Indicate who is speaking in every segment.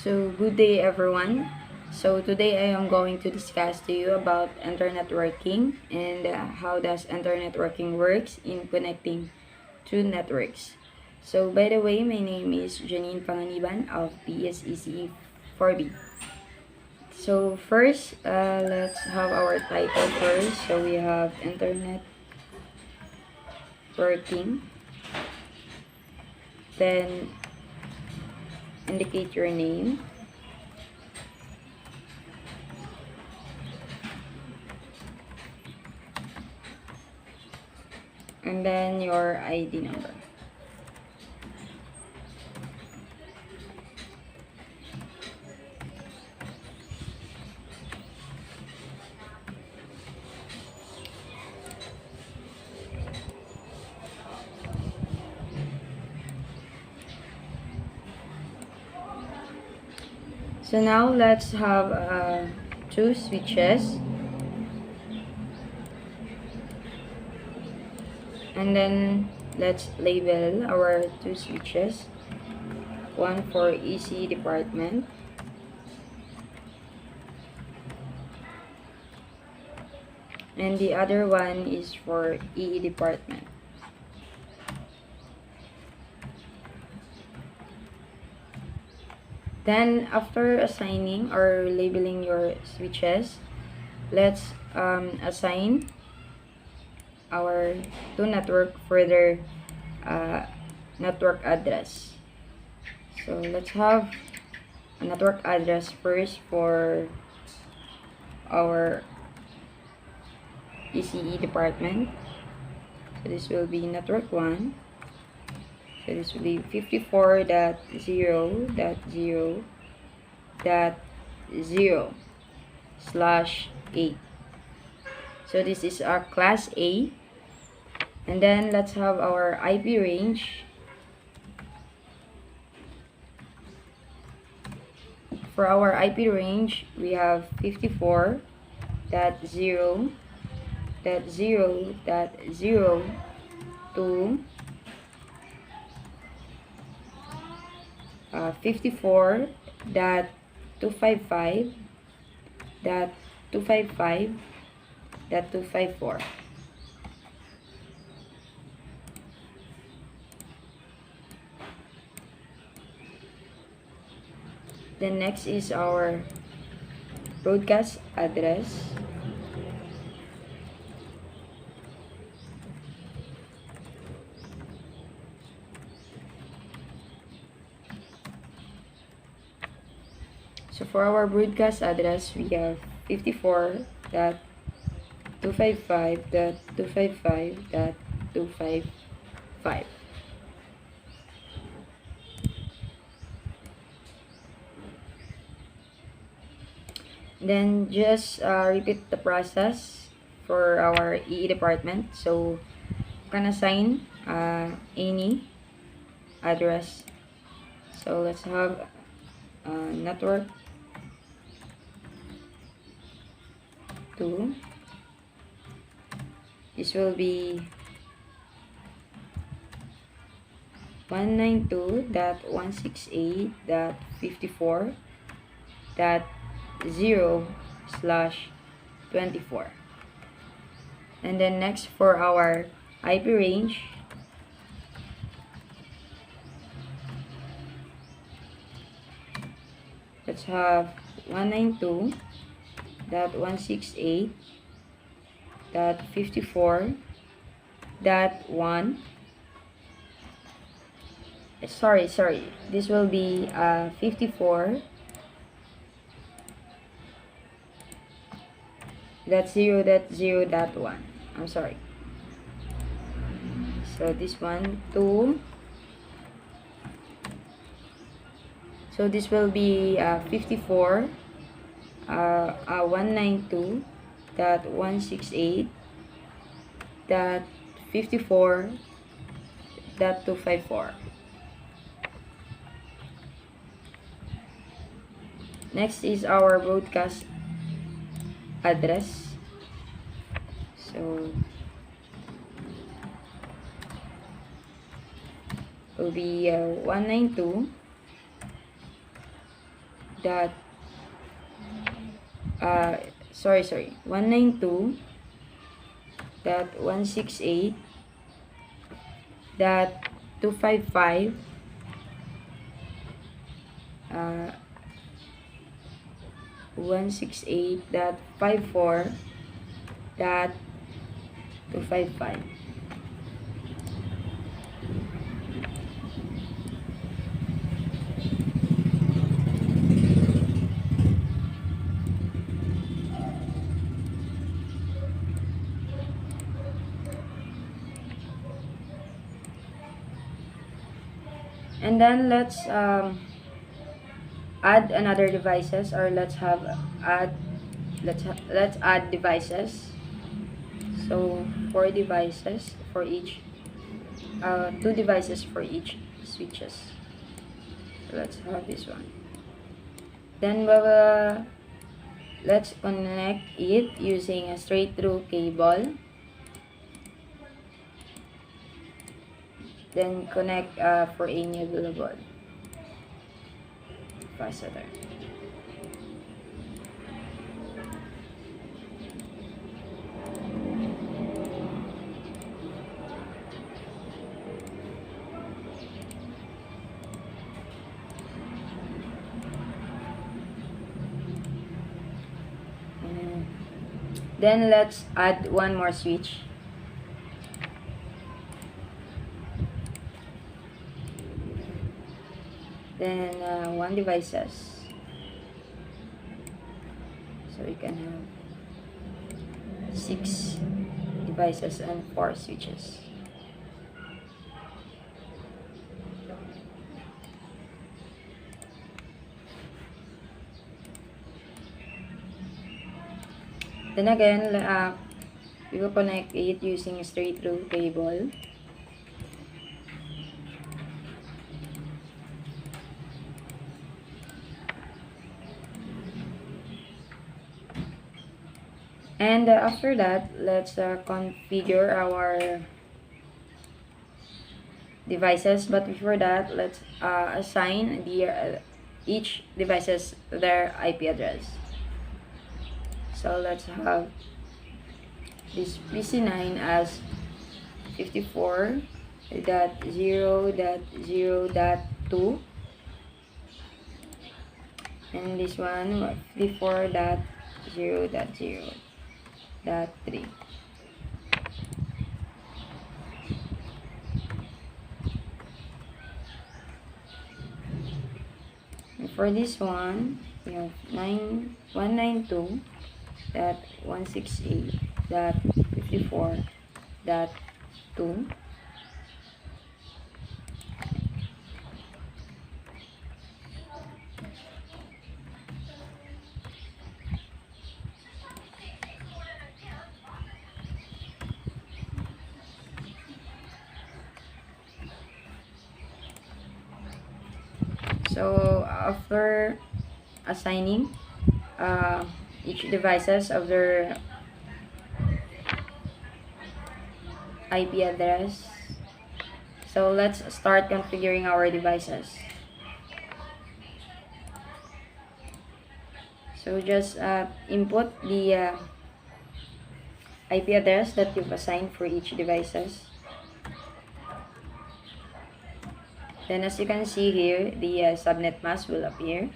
Speaker 1: So good day everyone. So today I am going to discuss to you about internetworking and how does internetworking works in connecting to networks. So by the way, my name is Janine Panganiban of PSEC 4B. So first, let's have our title first. So we have internet working. Then indicate your name. And then your ID number. So now let's have two switches, and then let's label our two switches, one for EC department and the other one is for EE department. Then after assigning or labeling your switches, let's assign our to network further network address. So let's have a network address first for our ECE department. So this will be network 1. So this will be 54.0.0.0/8. So this is our class A. And then let's have our IP range. For our IP range, we have 54.0.0.0 to 54.255.255.254. Then next is our broadcast address. So for our broadcast address, we have 54.255.255.255. Then just repeat the process for our EE department. So you can assign any address. So let's have network 2. This will be 192.168.54.0/24. And then next for our IP range, let's have 192.168.54.1. Sorry, this will be 54.0.0.1. I'm sorry. So this one too. So this will be 192.168.54.254. Next is our broadcast address. So will be 192 dot sorry 192 dot 168 dot 255 168.54 dot 255. And then let's add another devices, or let's add devices. So 4 devices for each 2 devices for each switches. So let's have this one. Then let's connect it using a straight through cable. Then connect for a nebular capacitor. Then let's add one more switch. Then 1 devices. So we can have 6 devices and 4 switches. Then again, we will connect it using a straight through cable. And after that, let's configure our devices. But before that, let's assign each devices their IP address. So let's have this PC9 as 54.0.0.2, and this one 54.0.0.3. And for this one, we have 192.168.54.2. So after assigning each devices of their IP address, so let's start configuring our devices. So just input the IP address that you've assigned for each devices. Then as you can see here, the subnet mask will appear.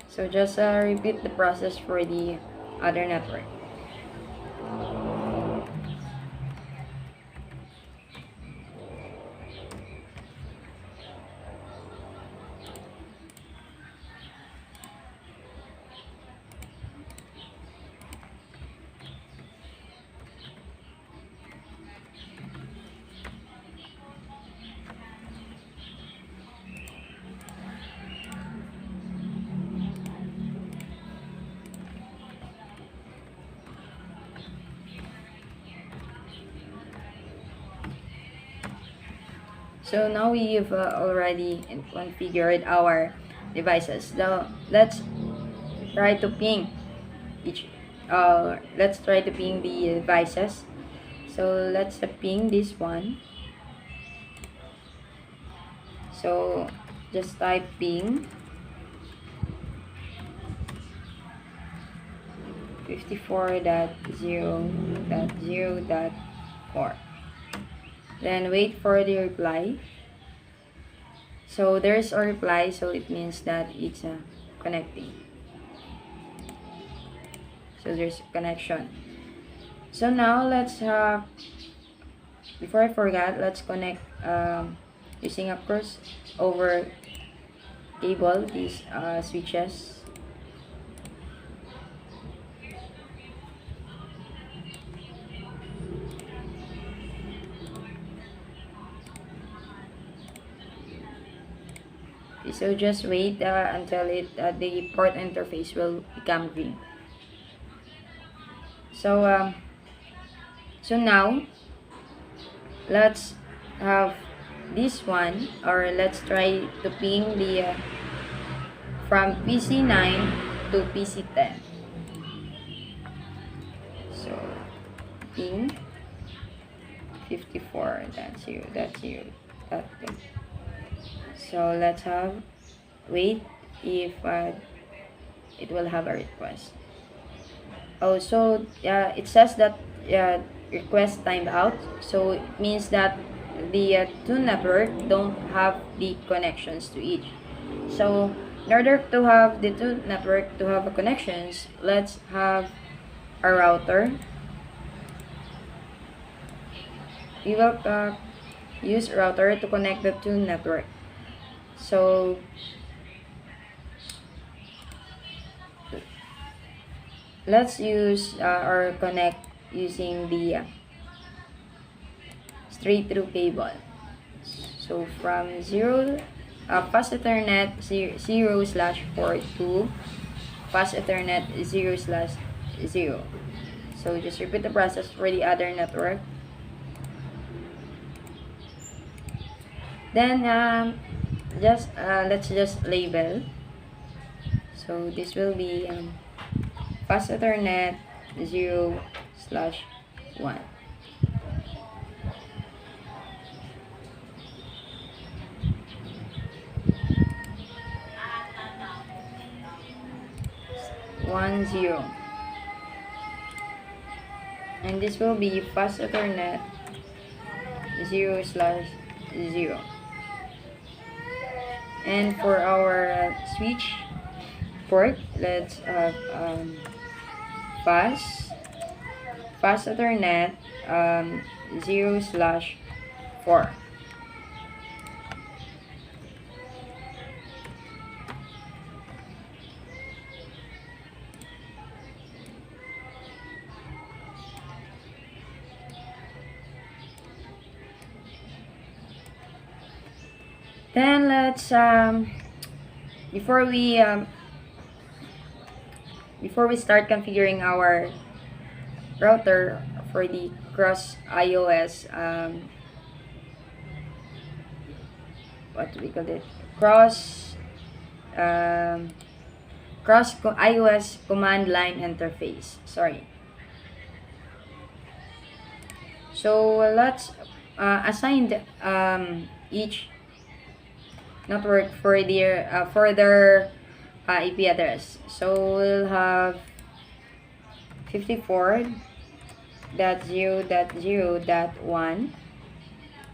Speaker 1: So just repeat the process for the other network. So now we've already configured our devices. Now let's try to ping each. Let's try to ping the devices. So let's ping this one. So just type ping 54.0.0.4. Then wait for the reply. So there's a reply, so it means that it's connecting. So there's connection. So now let's before I forget, let's connect using a crossover cable these switches. Okay, so just wait until the port interface will become green. So so now let's have this one, or let's try to ping the from PC9 to PC10. So ping 54.0.0.2. So let's have wait if it will have a request. Oh, so it says that request timed out, so it means that the two network don't have the connections to each. So in order to have the two network to have a connections, let's have a router. We will use router to connect the two network. So let's use or connect using the straight through cable. So from fast Ethernet 0/4 to fast Ethernet 0/0. So just repeat the process for the other network. Then let's just label. So this will be fast Ethernet 0/1. One zero, and this will be fast Ethernet 0/0. And for our switch port, let's have fast Ethernet 0/4. Then let's before we start configuring our router for the cross iOS what do we call it, iOS command line interface, sorry. So let's assign each network for their IP address. So we'll have 54.0.0.1,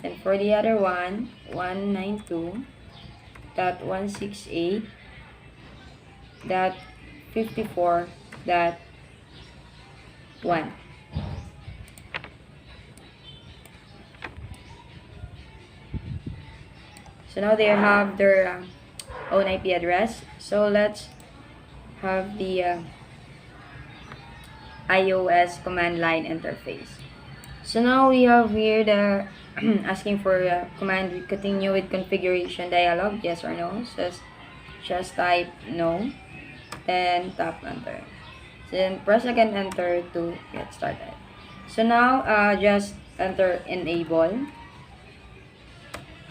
Speaker 1: and for the other one 192.168.54.1. So now they have their own IP address. So let's have the iOS command line interface. So now we have here the asking for command. We continue with configuration dialog, yes or no. So just type no, then tap enter. So then press again enter to get started. So now just enter enable.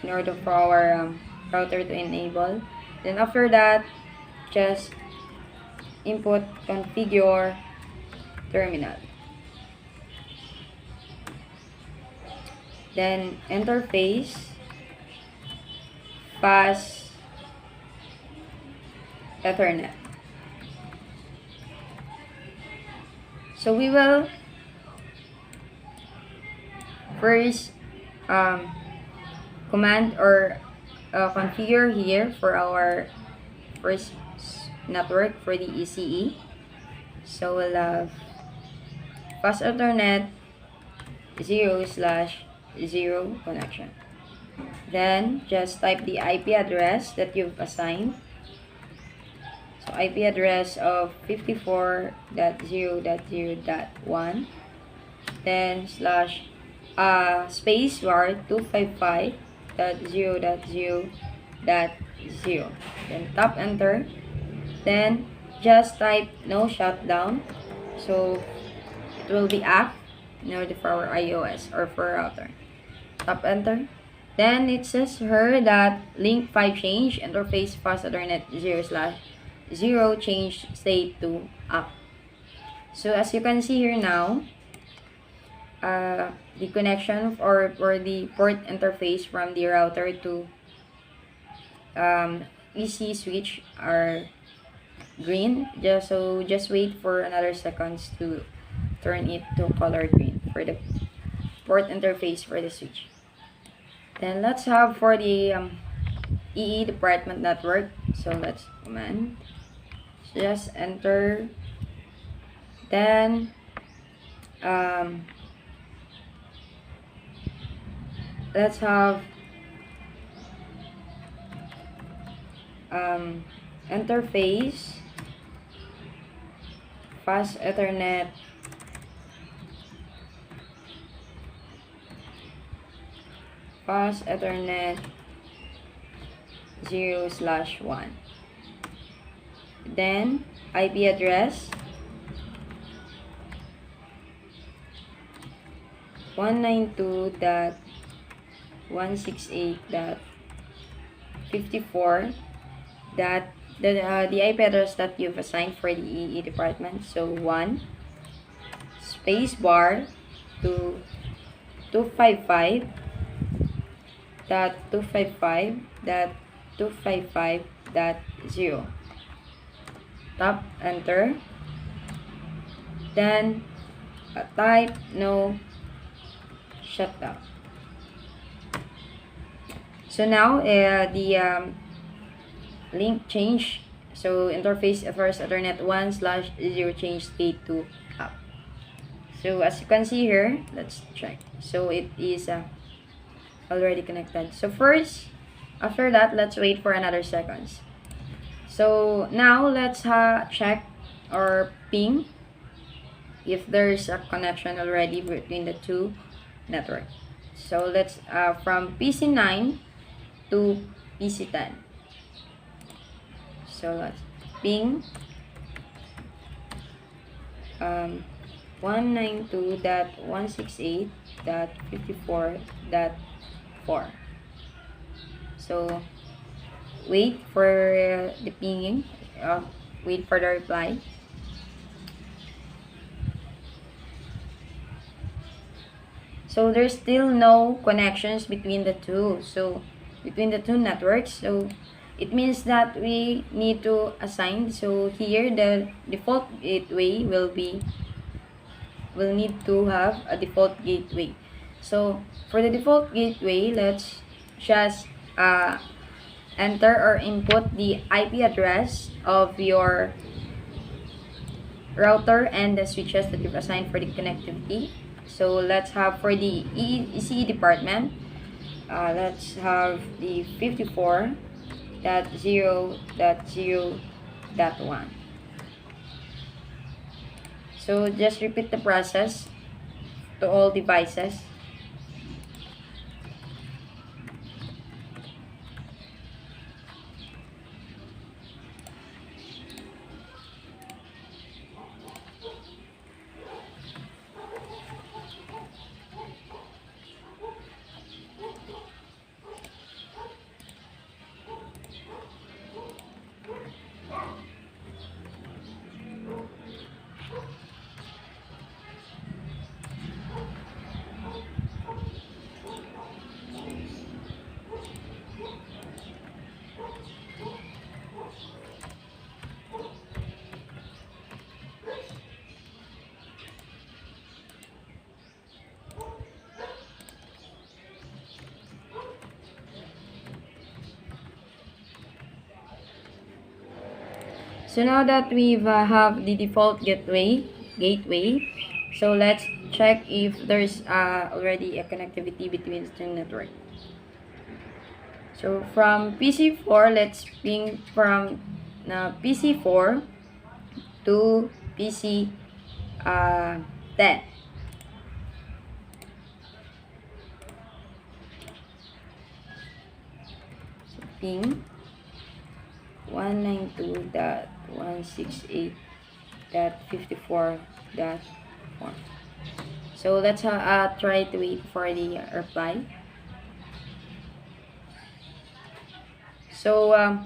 Speaker 1: in order for our router to enable. Then after that, just input configure terminal. Then interface fast Ethernet. So we will first command or configure here for our first network for the ECE. So we'll have fast Ethernet 0/0 connection. Then just type the IP address that you've assigned. So IP address of 54.0.0.1, then slash space bar 255.0.0.0, then tap enter. Then just type no shutdown, so it will be app in order for our iOS or for router. Tap enter. Then it says here that link 5 change interface fast Ethernet 0/0 change state to app. So as you can see here now, the connection or the port interface from the router to EC switch are green. Just wait for another seconds to turn it to color green for the port interface for the switch. Then let's have for the EE department network. So let's command, just enter. Then let's have interface fast Ethernet 0/1. Then IP address 192.168.54. That the IP address that you've assigned for the EE department. So 1 space bar to 255.255.255.0. Tap enter. Then type no shutdown. So now the link change. So interface first Ethernet 1/0 change state to app. So as you can see here, let's check. So it is already connected. So first, after that, let's wait for another seconds. So now let's check or ping if there's a connection already between the two networks. So let's from PC9 to PC10. So let's ping 192.168.54.4. So wait for the pinging, wait for the reply. So there's still no connections between the two. So between the two networks. So it means that we need to assign. So here the default gateway will need to have a default gateway. So for the default gateway, let's just enter or input the IP address of your router and the switches that you've assigned for the connectivity. So let's have for the ECE department, let's have the 54.0.0.1. So just repeat the process to all devices. So now that we've have the default gateway, so let's check if there's already a connectivity between the two network. So from PC4, let's ping from PC4 to PC10. So ping 192.168.54.1. So let's try to wait for the reply. So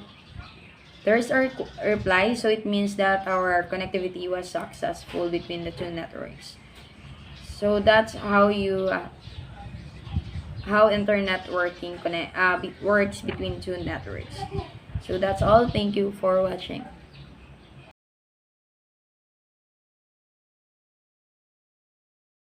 Speaker 1: there's a reply, so it means that our connectivity was successful between the two networks. So that's how you how internet working works between two networks. So that's all. Thank you for watching.